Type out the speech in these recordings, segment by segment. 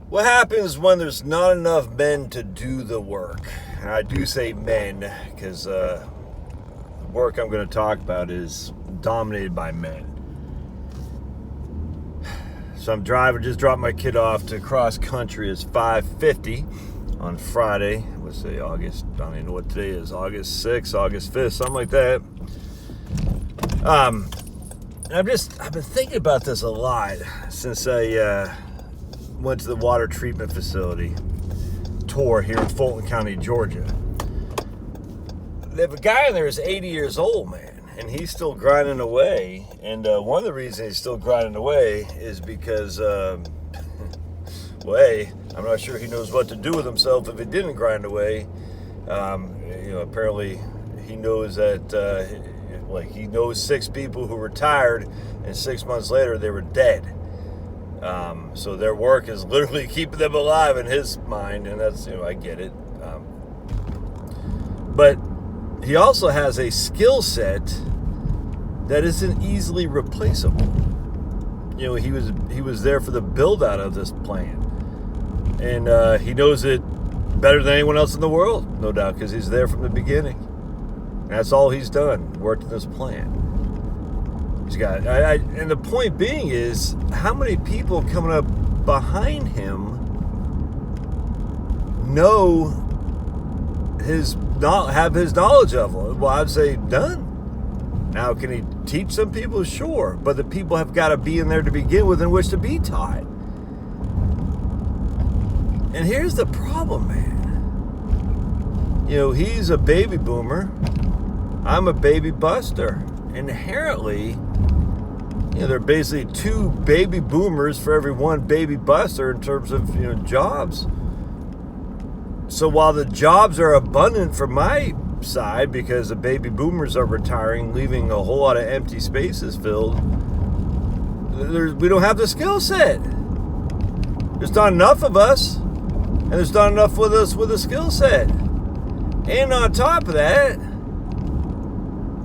What happens when there's not enough men to do the work? And I do say men because the work I'm going to talk about is dominated by men. So I'm driving, just dropped my kid off to cross country. It's 5:50 on Friday. Let's say August, I don't even know what today is, August 6th, August 5th, something like that. I've been thinking about this a lot since I went to the water treatment facility tour here in Fulton County, Georgia. They have a guy in there who's 80 years old, man, and he's still grinding away. And one of the reasons he's still grinding away is because, well, A, I'm not sure he knows what to do with himself if he didn't grind away. Apparently he knows that, he knows 6 people who retired, and 6 months later they were dead. So their work is literally keeping them alive in his mind, and that's, I get it. But he also has a skill set that isn't easily replaceable. He was there for the build out of this plant, and he knows it better than anyone else in the world, no doubt, because he's there from the beginning. And that's all he's done, worked in this plant. He's got, and the point being is, how many people coming up behind him have his knowledge of it? Well, I'd say none. Now, can he teach some people? Sure, but the people have got to be in there to begin with in which to be taught. And here's the problem, man. He's a baby boomer. I'm a baby buster. Inherently, there are basically 2 baby boomers for every 1 baby buster in terms of, jobs. So while the jobs are abundant from my side because the baby boomers are retiring, leaving a whole lot of empty spaces filled, we don't have the skill set. There's not enough of us, and there's not enough with us with a skill set. And on top of that,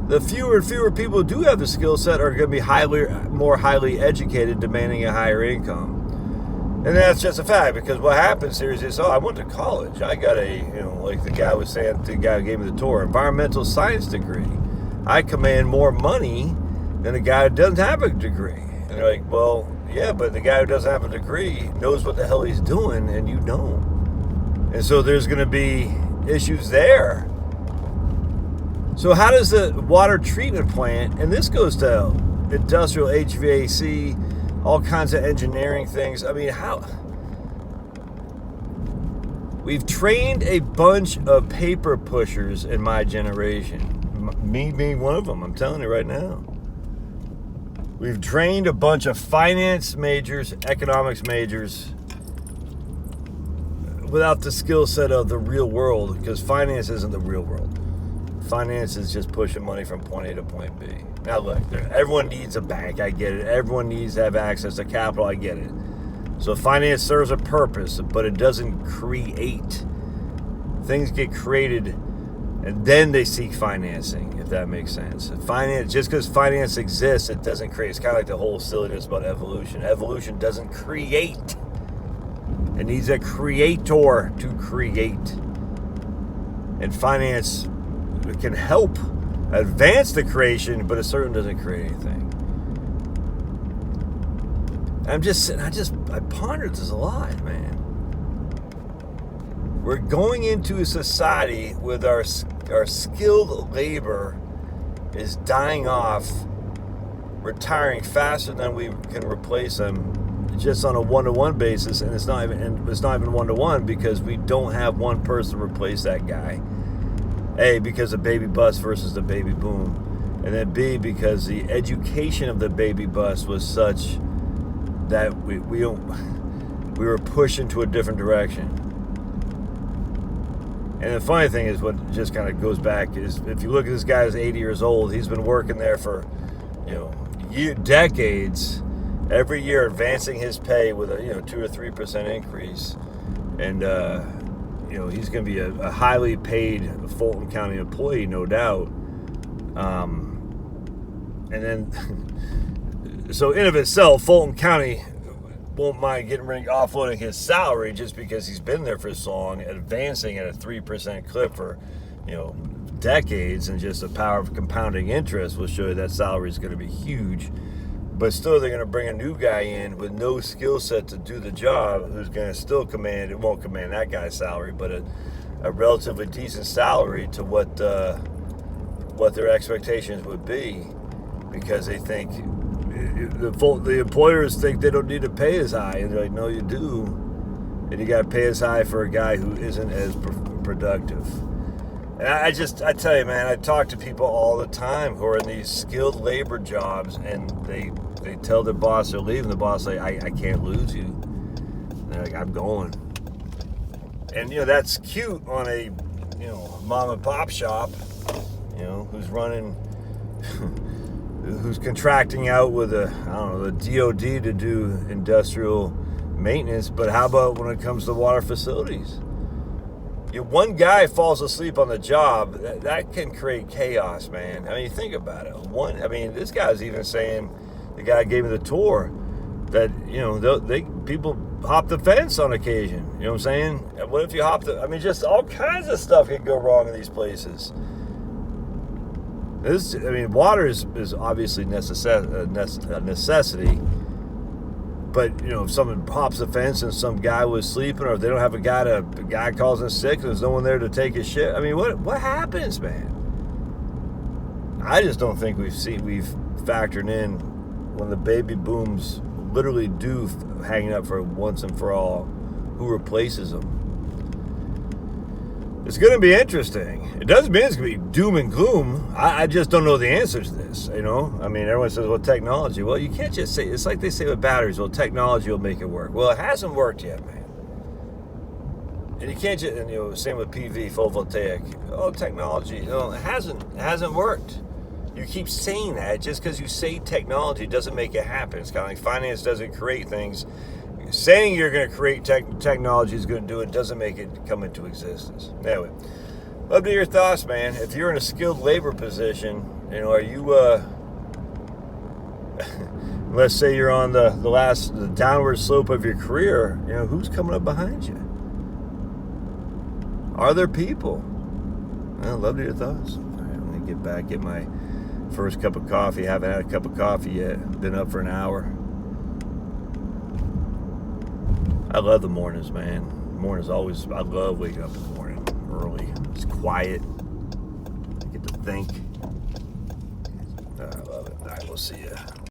the fewer and fewer people who do have the skill set are going to be more highly educated, demanding a higher income. And that's just a fact, because what happens here is, I went to college. I got like the guy was saying, the guy who gave me the tour, environmental science degree. I command more money than a guy who doesn't have a degree. And they're like, well, yeah, but the guy who doesn't have a degree knows what the hell he's doing, and you don't. And so there's going to be issues there. So how does the water treatment plant, and this goes to industrial HVAC, all kinds of engineering things. How? We've trained a bunch of paper pushers in my generation. Me being one of them, I'm telling you right now. We've trained a bunch of finance majors, economics majors, without the skill set of the real world, because finance isn't the real world. Finance is just pushing money from point A to point B. Now look, everyone needs a bank, I get it. Everyone needs to have access to capital, I get it. So finance serves a purpose, but it doesn't create. Things get created, and then they seek financing, if that makes sense. Just because finance exists, it doesn't create. It's kind of like the whole silliness about evolution. Evolution doesn't create. It needs a creator to create. And finance can help advance the creation, but it certainly doesn't create anything. I pondered this a lot, man. We're going into a society with our skilled labor is dying off, retiring faster than we can replace them, just on a one-to-one basis, and it's not even one-to-one because we don't have one person to replace that guy. A, because of baby bust versus the baby boom. And then B, because the education of the baby bust was such that we were pushed into a different direction. And the funny thing is, what just kind of goes back is, if you look at this guy who's 80 years old, he's been working there for, decades, every year advancing his pay with a 2 or 3% increase. And he's going to be a highly paid Fulton County employee, no doubt. And then, so in of itself, Fulton County won't mind offloading his salary just because he's been there for so long, advancing at a 3% clip for, decades, and just the power of compounding interest will show you that salary is going to be huge. But still, they're going to bring a new guy in with no skill set to do the job, who's going to still command, it won't command that guy's salary, but a relatively decent salary to what their expectations would be, because they think, the employers think they don't need to pay as high, and they're like, no, you do, and you got to pay as high for a guy who isn't as productive. And I tell you, man, I talk to people all the time who are in these skilled labor jobs, and they tell their boss they're leaving. The boss like, I can't lose you. And they're like, I'm going. And that's cute on a mom and pop shop, who's running, who's contracting out with the DOD to do industrial maintenance. But how about when it comes to water facilities? One guy falls asleep on the job, that can create chaos, man. I mean, think about it. This guy's even saying, the guy gave me the tour, that people hop the fence on occasion. You know what I'm saying? What if you just all kinds of stuff can go wrong in these places. Water is obviously a necessity. But if someone hops the fence and some guy was sleeping, or if they don't have a guy calls in sick and there's no one there to take his shit. What happens, man? I just don't think we've factored in when the baby booms literally do hanging up for once and for all, who replaces them. It's going to be interesting. It doesn't mean it's going to be doom and gloom. I just don't know the answer to this, everyone says, well, technology. Well, you can't just say, it's like they say with batteries, well, technology will make it work. Well, it hasn't worked yet, man. And you can't just, same with PV, photovoltaic. Oh, technology. It hasn't worked. You keep saying that. Just because you say technology doesn't make it happen. It's kind of like finance doesn't create things. Saying you're going to create technology is going to do it doesn't make it come into existence. Anyway, love to hear your thoughts, man. If you're in a skilled labor position, are you, let's say you're on the downward slope of your career, who's coming up behind you? Are there people? Well, love to hear your thoughts. All right, I'm going to get back, get my first cup of coffee. Haven't had a cup of coffee yet. Been up for an hour. I love the mornings, man. Mornings always, I love waking up in the morning early. It's quiet. I get to think. I love it. All right, we'll see ya.